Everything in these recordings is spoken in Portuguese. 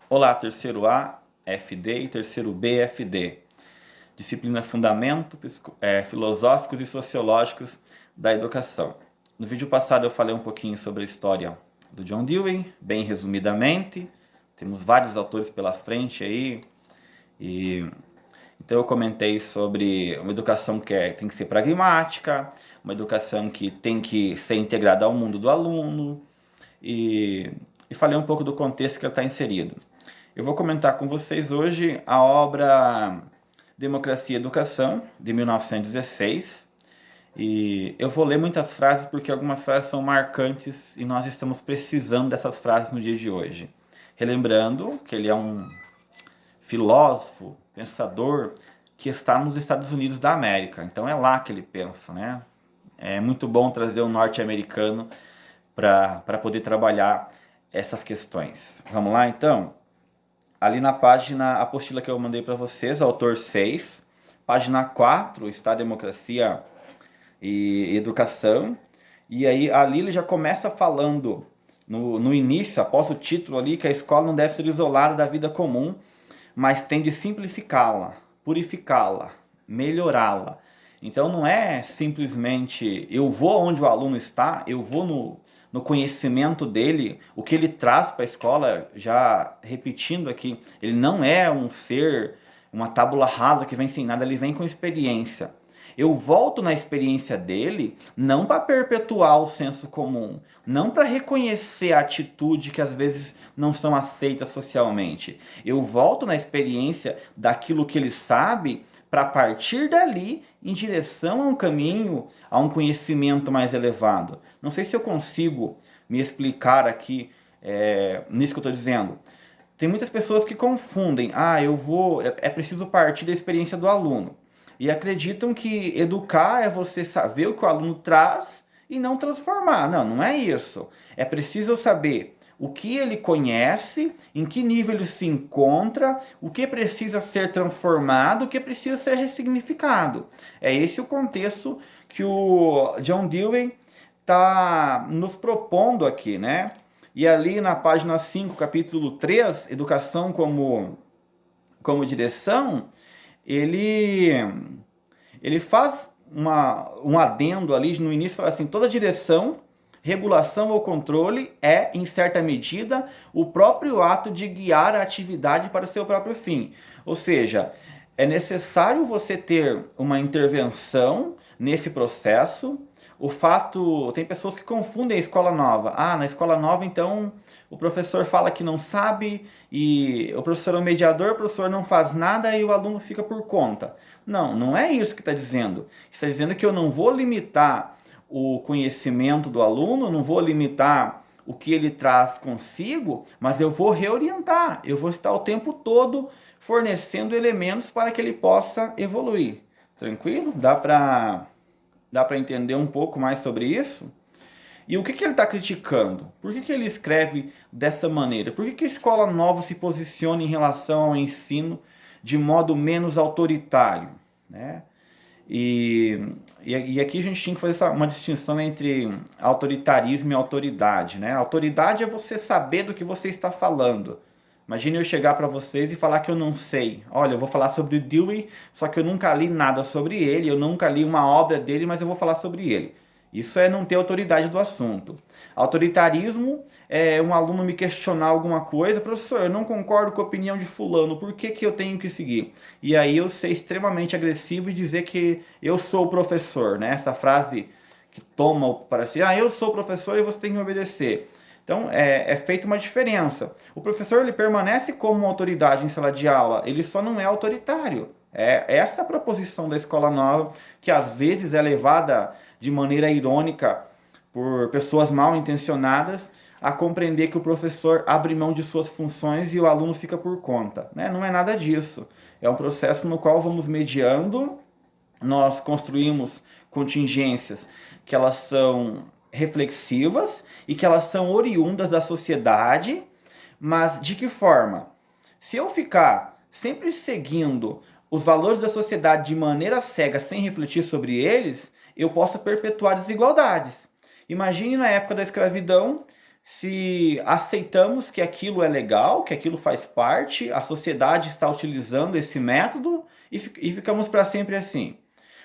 Olá, terceiro A, FD e terceiro B, FD. Disciplina Fundamento Filosóficos e Sociológicos da Educação. No vídeo passado eu falei um pouquinho sobre a história do John Dewey, bem resumidamente. Temos vários autores pela frente aí. Então eu comentei sobre uma educação tem que ser pragmática, uma educação que tem que ser integrada ao mundo do aluno, e, e falei um pouco do contexto que ele está inserido. Eu vou comentar com vocês hoje a obra Democracia e Educação, de 1916. E eu vou ler muitas frases porque algumas frases são marcantes e nós estamos precisando dessas frases no dia de hoje. Relembrando que ele é um filósofo, pensador, que está nos Estados Unidos da América. Então é lá que ele pensa, né? É muito bom trazer um norte-americano para poder trabalhar essas questões. Vamos lá, então? Ali na página, a apostila que eu mandei para vocês, autor 6, página 4, está a Democracia e Educação. E aí ali ele já começa falando no início, após o título ali, que a escola não deve ser isolada da vida comum, mas tem de simplificá-la, purificá-la, melhorá-la. Então não é simplesmente eu vou onde o aluno está, eu vou no conhecimento dele, o que ele traz para a escola, já repetindo aqui, ele não é um ser, uma tábula rasa que vem sem nada, ele vem com experiência. Eu volto na experiência dele não para perpetuar o senso comum, não para reconhecer a atitude que às vezes não são aceitas socialmente. Eu volto na experiência daquilo que ele sabe para partir dali em direção a um caminho, a um conhecimento mais elevado. Não sei se eu consigo me explicar aqui nisso que eu estou dizendo. Tem muitas pessoas que confundem. É preciso partir da experiência do aluno. E acreditam que educar é você saber o que o aluno traz e não transformar. Não, não é isso. É preciso eu saber o que ele conhece, em que nível ele se encontra, o que precisa ser transformado, o que precisa ser ressignificado. É esse o contexto que o John Dewey está nos propondo aqui, né? E ali na página 5, capítulo 3, Educação como Direção, ele faz um adendo ali no início, fala assim, toda direção, regulação ou controle é, em certa medida, o próprio ato de guiar a atividade para o seu próprio fim. Ou seja, é necessário você ter uma intervenção nesse processo. Tem pessoas que confundem a escola nova. Na escola nova, então, o professor fala que não sabe e o professor é o mediador, o professor não faz nada e o aluno fica por conta. Não, não é isso que está dizendo. Está dizendo que eu não vou limitar o conhecimento do aluno, não vou limitar o que ele traz consigo, mas eu vou reorientar, eu vou estar o tempo todo fornecendo elementos para que ele possa evoluir. Tranquilo? Dá para entender um pouco mais sobre isso? E o que ele está criticando? Por que ele escreve dessa maneira? Por que a escola nova se posiciona em relação ao ensino de modo menos autoritário? Né? E aqui a gente tinha que fazer uma distinção entre autoritarismo e autoridade. Né? Autoridade é você saber do que você está falando. Imagine eu chegar para vocês e falar que eu não sei. Olha, eu vou falar sobre o Dewey, só que eu nunca li nada sobre ele, eu nunca li uma obra dele, mas eu vou falar sobre ele. Isso é não ter autoridade do assunto. Autoritarismo é um aluno me questionar alguma coisa, professor, eu não concordo com a opinião de fulano, por que eu tenho que seguir? E aí eu ser extremamente agressivo e dizer que eu sou o professor, né? Essa frase que toma para si, eu sou o professor e você tem que me obedecer. Então, é feita uma diferença. O professor ele permanece como uma autoridade em sala de aula, ele só não é autoritário. É essa a proposição da escola nova, que às vezes é levada de maneira irônica por pessoas mal intencionadas a compreender que o professor abre mão de suas funções e o aluno fica por conta. Né? Não é nada disso. É um processo no qual vamos mediando, nós construímos contingências que elas são reflexivas e que elas são oriundas da sociedade, mas de que forma? Se eu ficar sempre seguindo os valores da sociedade de maneira cega, sem refletir sobre eles, eu posso perpetuar desigualdades. Imagine na época da escravidão, se aceitamos que aquilo é legal, que aquilo faz parte, a sociedade está utilizando esse método e ficamos para sempre assim.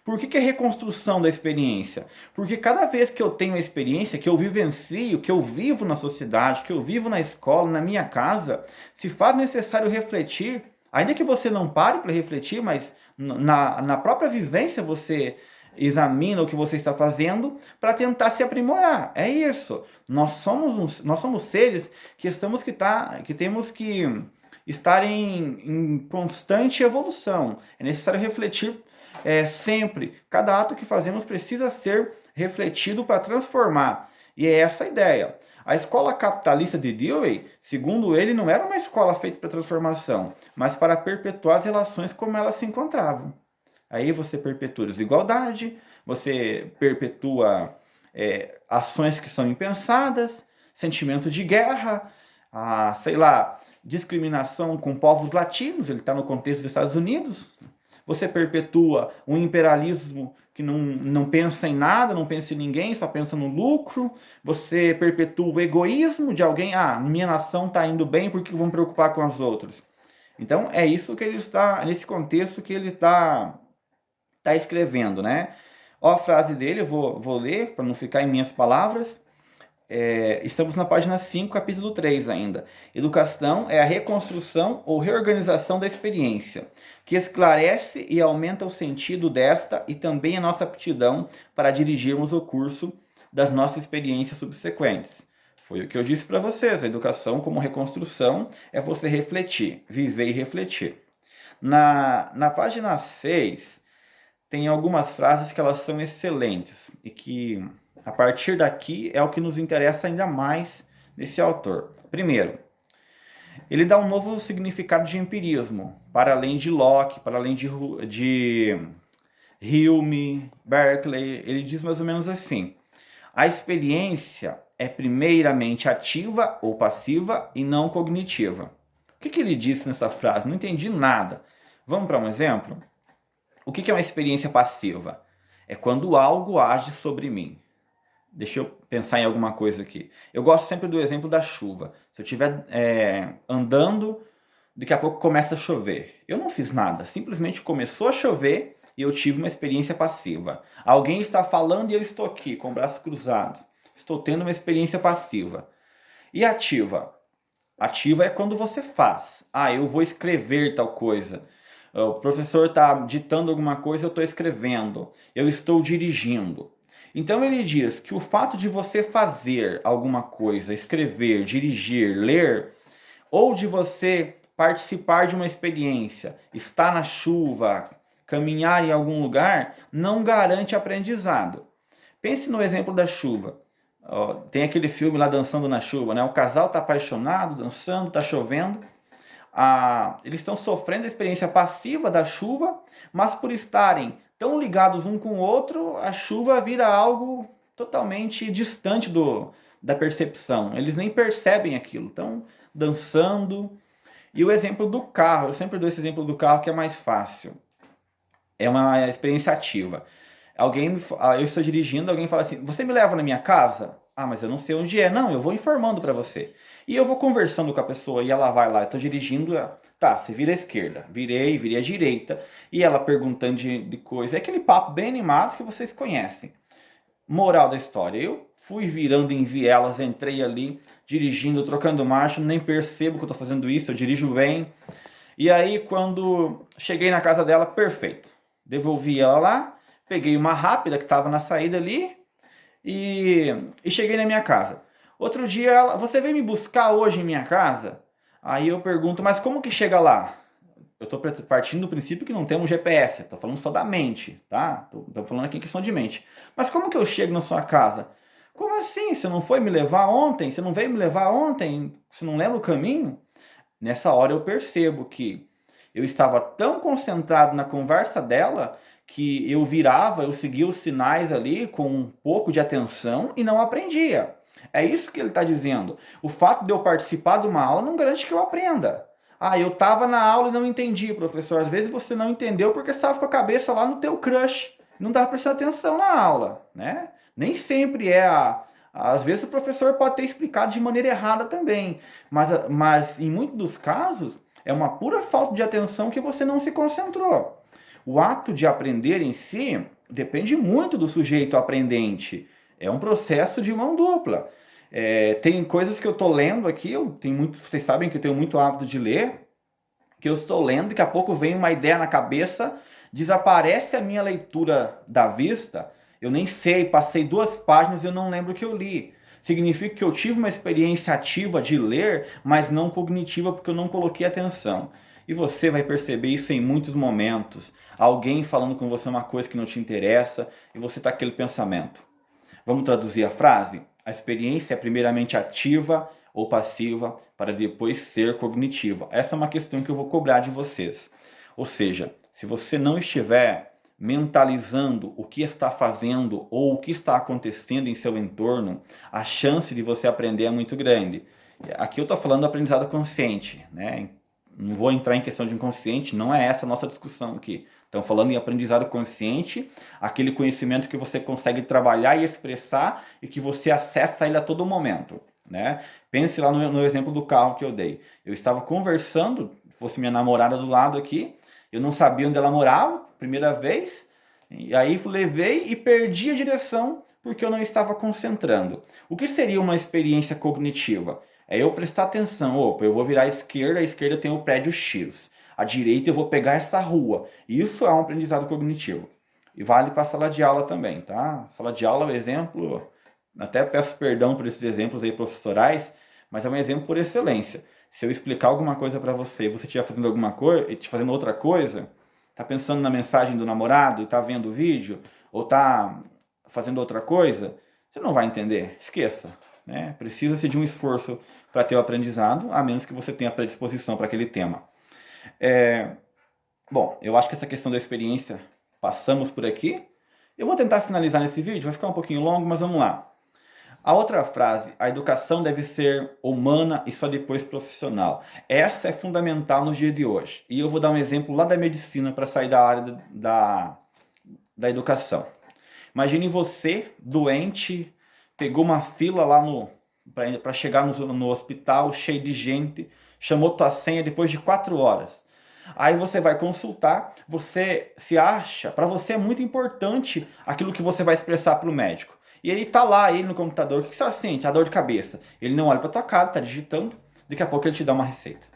Por que é reconstrução da experiência? Porque cada vez que eu tenho a experiência, que eu vivencio, que eu vivo na sociedade, que eu vivo na escola, na minha casa, se faz necessário refletir, ainda que você não pare para refletir, mas na própria vivência você examina o que você está fazendo para tentar se aprimorar. É isso. Nós somos seres que temos que estar em constante evolução. É necessário refletir sempre. Cada ato que fazemos precisa ser refletido para transformar. E é essa a ideia. A escola capitalista de Dewey, segundo ele, não era uma escola feita para transformação, mas para perpetuar as relações como elas se encontravam. Aí você perpetua desigualdade, você perpetua ações que são impensadas, sentimento de guerra, sei lá, discriminação com povos latinos, ele está no contexto dos Estados Unidos. Você perpetua um imperialismo que não pensa em nada, não pensa em ninguém, só pensa no lucro. Você perpetua o egoísmo de alguém, minha nação está indo bem, por que vão me preocupar com as outras? Então é isso que ele está, nesse contexto que ele está escrevendo, né? Ó a frase dele, eu vou ler para não ficar em minhas palavras. Estamos na página 5, capítulo 3 ainda. Educação é a reconstrução ou reorganização da experiência, que esclarece e aumenta o sentido desta e também a nossa aptidão para dirigirmos o curso das nossas experiências subsequentes. Foi o que eu disse para vocês, a educação como reconstrução é você refletir, viver e refletir. Na página 6, tem algumas frases que elas são excelentes e que a partir daqui é o que nos interessa ainda mais nesse autor. Primeiro, ele dá um novo significado de empirismo, para além de Locke, para além de Hume, Berkeley. Ele diz mais ou menos assim: a experiência é primeiramente ativa ou passiva e não cognitiva. O que ele disse nessa frase? Não entendi nada. Vamos para um exemplo? O que é uma experiência passiva? É quando algo age sobre mim. Deixa eu pensar em alguma coisa aqui. Eu gosto sempre do exemplo da chuva. Se eu estiver andando, daqui a pouco começa a chover. Eu não fiz nada, simplesmente começou a chover e eu tive uma experiência passiva. Alguém está falando e eu estou aqui, com braços cruzados. Estou tendo uma experiência passiva. E ativa? Ativa é quando você faz. Eu vou escrever tal coisa. O professor está ditando alguma coisa, eu estou escrevendo. Eu estou dirigindo. Então ele diz que o fato de você fazer alguma coisa, escrever, dirigir, ler, ou de você participar de uma experiência, estar na chuva, caminhar em algum lugar, não garante aprendizado. Pense no exemplo da chuva. Tem aquele filme lá, Dançando na Chuva, né? O casal está apaixonado, dançando, está chovendo. Eles estão sofrendo a experiência passiva da chuva, mas por estarem tão ligados um com o outro, a chuva vira algo totalmente distante da percepção. Eles nem percebem aquilo, estão dançando. E o exemplo do carro, eu sempre dou esse exemplo do carro que é mais fácil. É uma experiência ativa. Eu estou dirigindo, alguém fala assim: você me leva na minha casa? Mas eu não sei onde é. Não, eu vou informando para você. E eu vou conversando com a pessoa e ela vai lá, eu estou dirigindo, tá, você vira à esquerda, virei à direita, e ela perguntando de coisa. É aquele papo bem animado que vocês conhecem. Moral da história, eu fui virando em vielas, entrei ali, dirigindo, trocando marcha, nem percebo que eu estou fazendo isso, eu dirijo bem. E aí, quando cheguei na casa dela, perfeito. Devolvi ela lá, peguei uma rápida que estava na saída ali e cheguei na minha casa. Outro dia, você veio me buscar hoje em minha casa? Aí eu pergunto, mas como que chega lá? Eu estou partindo do princípio que não temos GPS, estou falando só da mente, tá? Estou falando aqui em questão de mente. Mas como que eu chego na sua casa? Como assim? Você não foi me levar ontem? Você não veio me levar ontem? Você não lembra o caminho? Nessa hora eu percebo que eu estava tão concentrado na conversa dela que eu seguia os sinais ali com um pouco de atenção e não aprendia. É isso que ele está dizendo. O fato de eu participar de uma aula não garante que eu aprenda. Eu estava na aula e não entendi, professor. Às vezes você não entendeu porque você estava com a cabeça lá no teu crush. Não estava prestando atenção na aula, né? Nem sempre é Às vezes o professor pode ter explicado de maneira errada também, mas em muitos dos casos é uma pura falta de atenção que você não se concentrou. O ato de aprender em si depende muito do sujeito aprendente. É um processo de mão dupla. Tem coisas que eu estou lendo aqui, vocês sabem que eu tenho muito hábito de ler, que eu estou lendo, daqui a pouco vem uma ideia na cabeça, desaparece a minha leitura da vista, eu nem sei, passei 2 páginas e eu não lembro o que eu li. Significa que eu tive uma experiência ativa de ler, mas não cognitiva porque eu não coloquei atenção. E você vai perceber isso em muitos momentos. Alguém falando com você uma coisa que não te interessa e você está com aquele pensamento. Vamos traduzir a frase? A experiência é primeiramente ativa ou passiva para depois ser cognitiva. Essa é uma questão que eu vou cobrar de vocês. Ou seja, se você não estiver mentalizando o que está fazendo ou o que está acontecendo em seu entorno, a chance de você aprender é muito grande. Aqui eu estou falando do aprendizado consciente, né? Não vou entrar em questão de inconsciente, não é essa a nossa discussão aqui. Estamos falando em aprendizado consciente, aquele conhecimento que você consegue trabalhar e expressar e que você acessa ele a todo momento. Né? Pense lá no exemplo do carro que eu dei. Eu estava conversando, fosse minha namorada do lado aqui, eu não sabia onde ela morava, primeira vez, e aí levei e perdi a direção porque eu não estava concentrando. O que seria uma experiência cognitiva? É eu prestar atenção, opa, eu vou virar à esquerda tem o prédio X, à direita eu vou pegar essa rua. Isso é um aprendizado cognitivo. E vale para a sala de aula também, tá? Sala de aula é um exemplo, até peço perdão por esses exemplos aí professorais, mas é um exemplo por excelência. Se eu explicar alguma coisa para você e você estiver fazendo alguma coisa, fazendo outra coisa, tá pensando na mensagem do namorado e tá vendo o vídeo, ou tá fazendo outra coisa, você não vai entender. Esqueça. Né? Precisa-se de um esforço para ter o aprendizado, a menos que você tenha predisposição para aquele tema. Bom, eu acho que essa questão da experiência passamos por aqui. Eu vou tentar finalizar nesse vídeo, vai ficar um pouquinho longo, mas vamos lá. A outra frase, a educação deve ser humana e só depois profissional. Essa é fundamental nos dias de hoje. E eu vou dar um exemplo lá da medicina para sair da área da educação. Imagine você, doente, pegou uma fila lá para chegar no hospital, cheio de gente, chamou tua senha depois de 4 horas. Aí você vai consultar, você se acha, para você é muito importante aquilo que você vai expressar para o médico. E ele tá lá, ele no computador, o que você sente? A dor de cabeça. Ele não olha para tua cara, tá digitando, daqui a pouco ele te dá uma receita.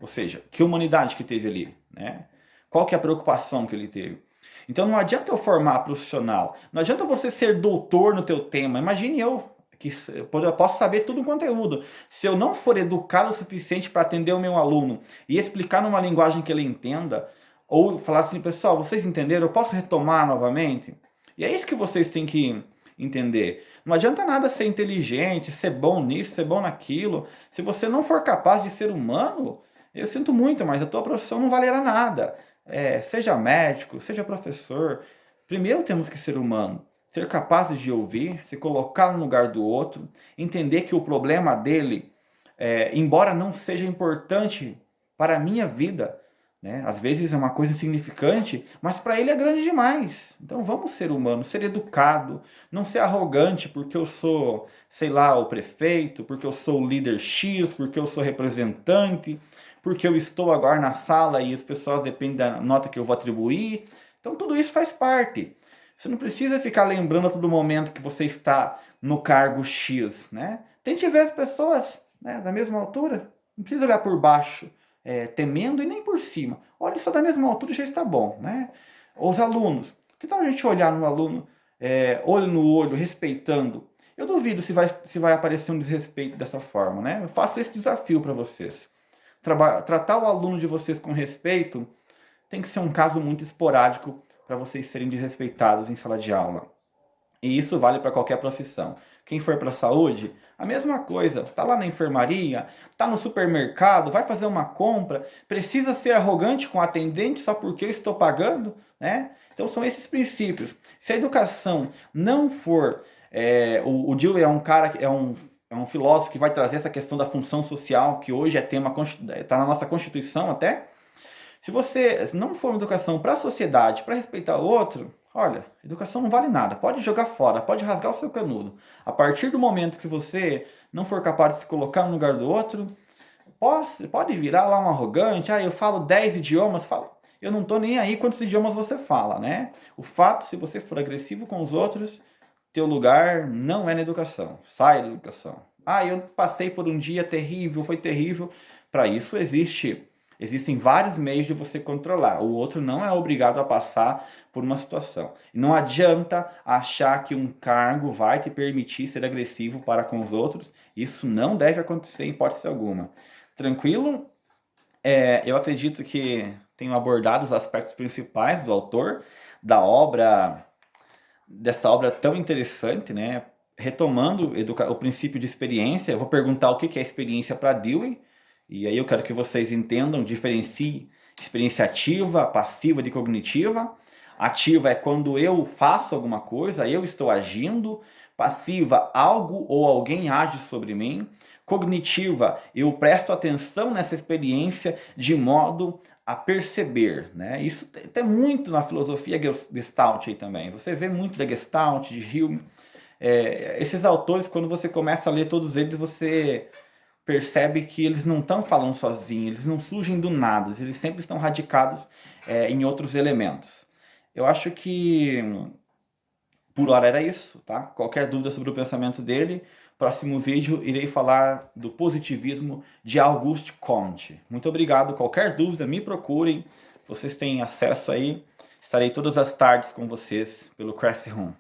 Ou seja, que humanidade que teve ali, né? Qual que é a preocupação que ele teve? Então não adianta eu formar profissional, não adianta você ser doutor no teu tema. Imagine eu, que eu posso saber tudo o conteúdo. Se eu não for educado o suficiente para atender o meu aluno e explicar numa linguagem que ele entenda, ou falar assim, pessoal, vocês entenderam? Eu posso retomar novamente? E é isso que vocês têm que entender. Não adianta nada ser inteligente, ser bom nisso, ser bom naquilo. Se você não for capaz de ser humano, eu sinto muito, mas a tua profissão não valerá nada. Seja médico, seja professor, primeiro temos que ser humano. Ser capazes de ouvir, se colocar no lugar do outro, entender que o problema dele, embora não seja importante para a minha vida, né? Às vezes é uma coisa insignificante, mas para ele é grande demais. Então vamos ser humanos, ser educado, não ser arrogante porque eu sou, sei lá, o prefeito, porque eu sou o líder X, porque eu sou representante, porque eu estou agora na sala e as pessoas dependem da nota que eu vou atribuir. Então tudo isso faz parte. Você não precisa ficar lembrando a todo momento que você está no cargo X, né? Tente ver as pessoas, né, da mesma altura. Não precisa olhar por baixo, temendo e nem por cima. Olhe só da mesma altura já está bom, né? Os alunos. Que tal a gente olhar no aluno, olho no olho, respeitando? Eu duvido se vai aparecer um desrespeito dessa forma, né? Eu faço esse desafio para vocês. Tratar o aluno de vocês com respeito tem que ser um caso muito esporádico para vocês serem desrespeitados em sala de aula. E isso vale para qualquer profissão. Quem for para a saúde, a mesma coisa. Tá lá na enfermaria, tá no supermercado, vai fazer uma compra, precisa ser arrogante com o atendente só porque eu estou pagando, né? Então são esses princípios. Se a educação não for... o Dewey é um cara, é um filósofo que vai trazer essa questão da função social, que hoje é tema, está na nossa Constituição até. Se você não for uma educação para a sociedade, para respeitar o outro, olha, educação não vale nada. Pode jogar fora, pode rasgar o seu canudo. A partir do momento que você não for capaz de se colocar no lugar do outro, pode virar lá um arrogante. Eu falo 10 idiomas, falo. Eu não tô nem aí quantos idiomas você fala, né? O fato, se você for agressivo com os outros, teu lugar não é na educação. Sai da educação. Eu passei por um dia terrível, foi terrível. Para isso existem vários meios de você controlar. O outro não é obrigado a passar por uma situação. E não adianta achar que um cargo vai te permitir ser agressivo para com os outros. Isso não deve acontecer em hipótese alguma. Tranquilo? Eu acredito que tenho abordado os aspectos principais do autor, da obra, dessa obra tão interessante, né? Retomando o princípio de experiência, eu vou perguntar o que é experiência para Dewey, e aí eu quero que vocês entendam, diferencie experiência ativa, passiva de cognitiva. Ativa é quando eu faço alguma coisa, eu estou agindo. Passiva, algo ou alguém age sobre mim. Cognitiva, eu presto atenção nessa experiência de modo a perceber, né? Isso tem muito na filosofia Gestalt aí também. Você vê muito da Gestalt, de Hume. Esses autores, quando você começa a ler todos eles, você percebe que eles não estão falando sozinhos, eles não surgem do nada, eles sempre estão radicados em outros elementos. Eu acho que por hora era isso, tá? Qualquer dúvida sobre o pensamento dele, próximo vídeo irei falar do positivismo de Auguste Comte. Muito obrigado. Qualquer dúvida, me procurem. Vocês têm acesso aí. Estarei todas as tardes com vocês pelo Classroom.